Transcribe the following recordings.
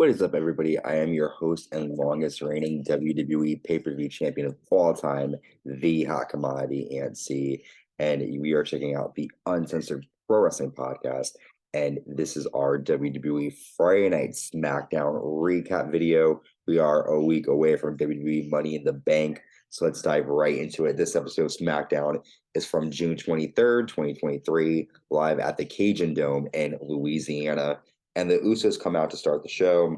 What is up, everybody? I am your host and longest reigning WWE pay-per-view champion of all time, the hot commodity ANC, and we are checking out the Uncensored Pro Wrestling Podcast, and this is our WWE Friday Night SmackDown recap video. We are a week away from WWE Money in the Bank, so let's dive right into it. This episode of SmackDown is from June 23rd, 2023, live at the Cajun Dome in Louisiana. And the Usos come out to start the show.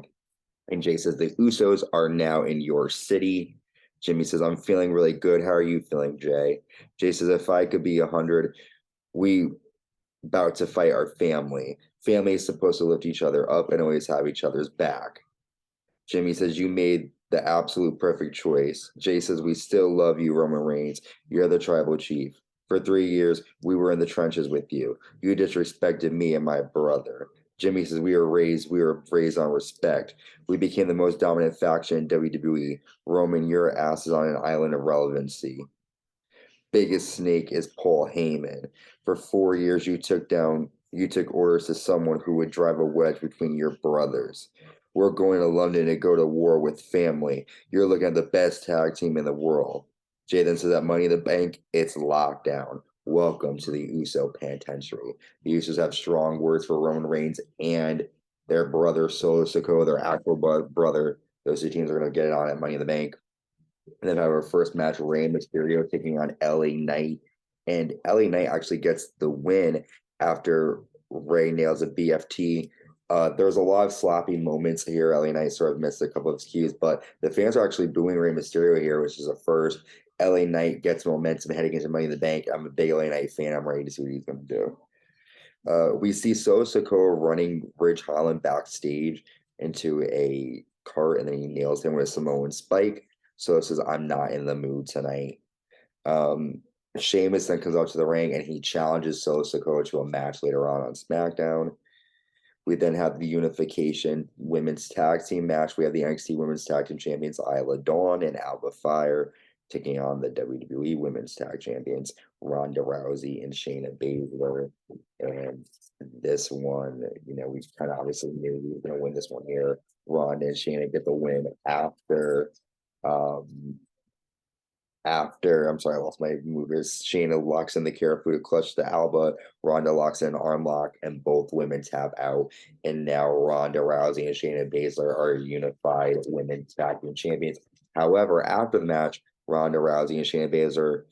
And Jay says, the Usos are now in your city. Jimmy says, I'm feeling really good. How are you feeling, Jay? Jay says, if I could be 100, we about to fight our family. Family is supposed to lift each other up and always have each other's back. Jimmy says, you made the absolute perfect choice. Jay says, we still love you, Roman Reigns. You're the tribal chief. For 3 years, we were in the trenches with you. You disrespected me and my brother. Jimmy says, we were raised on respect. We became the most dominant faction in WWE. Roman, your ass is on an island of relevancy. Biggest snake is Paul Heyman. For 4 years, you took orders to someone who would drive a wedge between your brothers. We're going to London to go to war with family. You're looking at the best tag team in the world. Jay then says that Money in the Bank, it's lockdown. Welcome to the Uso Penitentiary. The Usos have strong words for Roman Reigns and their brother Solo Sikoa, their actual brother. Those two teams are going to get it on at Money in the Bank. And then have our first match, Rey Mysterio taking on LA Knight. And LA Knight actually gets the win after Rey nails a BFT. There's a lot of sloppy moments here. LA Knight sort of missed a couple of cues, but the fans are actually booing Rey Mysterio here, which is a first. LA Knight gets momentum heading into Money in the Bank. I'm a big LA Knight fan. I'm ready to see what he's going to do. We see Solo Sikoa running Ridge Holland backstage into a cart, and then he nails him with a Samoan spike. So it says, I'm not in the mood tonight. Sheamus then comes out to the ring, and he challenges Solo Sikoa to a match later on SmackDown. We then have the Unification Women's Tag Team match. We have the NXT Women's Tag Team Champions Isla Dawn and Alba Fyre taking on the WWE Women's Tag Champions Ronda Rousey and Shayna Baszler. And this one, we kind of obviously knew we were going to win this one here. Ronda and Shayna get the win after I'm sorry, I lost my movers. Shayna locks in the Karafuda clutch to Alba. Ronda locks in an arm lock, and both women tap out. And now Ronda Rousey and Shayna Baszler are unified women's tag team champions. However, after the match, Ronda Rousey and Shayna Baszler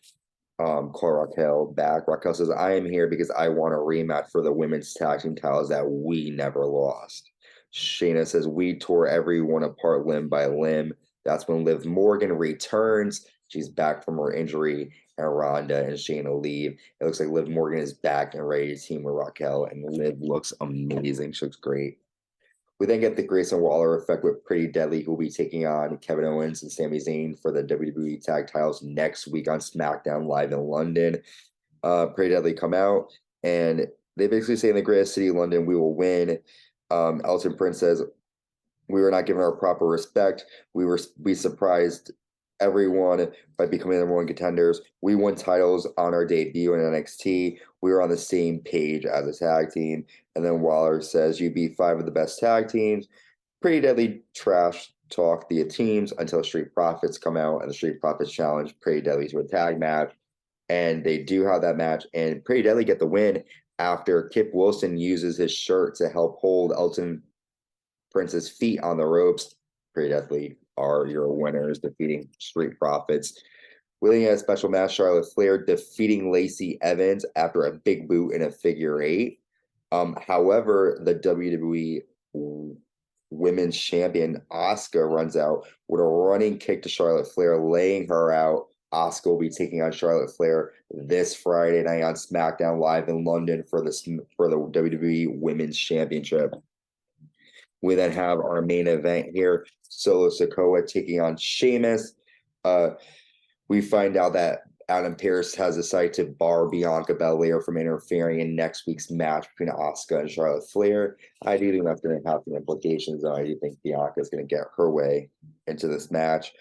call Raquel back. Raquel says, I am here because I want a rematch for the women's tag team titles that we never lost. Shayna says, we tore everyone apart limb by limb. That's when Liv Morgan returns. She's back from her injury, and Ronda and Shayna leave. It looks like Liv Morgan is back and ready to team with Raquel, and Liv looks amazing. She looks great. We then get the Grayson Waller Effect with Pretty Deadly, who will be taking on Kevin Owens and Sami Zayn for the WWE Tag Titles next week on SmackDown live in London. Pretty Deadly come out, and they basically say in the greatest city of London, we will win. Elton Prince says, we were not given our proper respect. We surprised everyone by becoming the number one contenders. We won titles on our debut in NXT. We were on the same page as a tag team. And then Waller says, you beat 5 of the best tag teams. Pretty Deadly trash talk the teams until Street Profits come out, and the Street Profits challenge Pretty Deadly to a tag match. And they do have that match, and Pretty Deadly get the win after Kip Wilson uses his shirt to help hold Elton Prince's feet on the ropes. Pretty Deadly are your winners, defeating Street Profits. We then had a special match, Charlotte Flair defeating Lacey Evans after a big boot in a figure 8. However, the WWE Women's Champion Asuka runs out with a running kick to Charlotte Flair, laying her out. Asuka will be taking on Charlotte Flair this Friday night on SmackDown live in London for the WWE Women's Championship. We then have our main event here, Solo Sikoa taking on Sheamus. We find out that Adam Pearce has decided to bar Bianca Belair from interfering in next week's match between Asuka and Charlotte Flair. I do think that's going to have some implications, though. I do think Bianca is going to get her way into this match.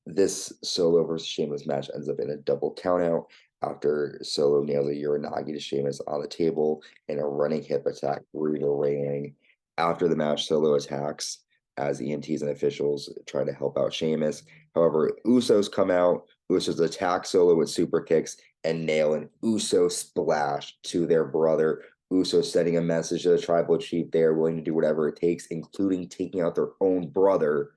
This Solo versus Sheamus match ends up in a double countout after Solo nails a Uranagi to Sheamus on the table and a running hip attack through the ring. After the match, Solo attacks as EMTs and officials try to help out Sheamus. However, Usos come out. Usos attack Solo with super kicks and nail an Uso splash to their brother. Usos sending a message to the tribal chief they are willing to do whatever it takes, including taking out their own brother.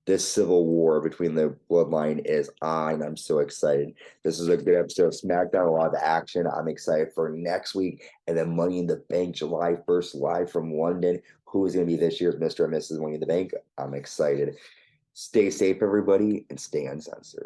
This civil war between the bloodline is on. I'm so excited. This is a good episode of SmackDown, a lot of action. I'm excited for next week. And then Money in the Bank, July 1st, live from London. Who is going to be this year's Mr. and Mrs. Money in the Bank? I'm excited. Stay safe, everybody, and stay uncensored.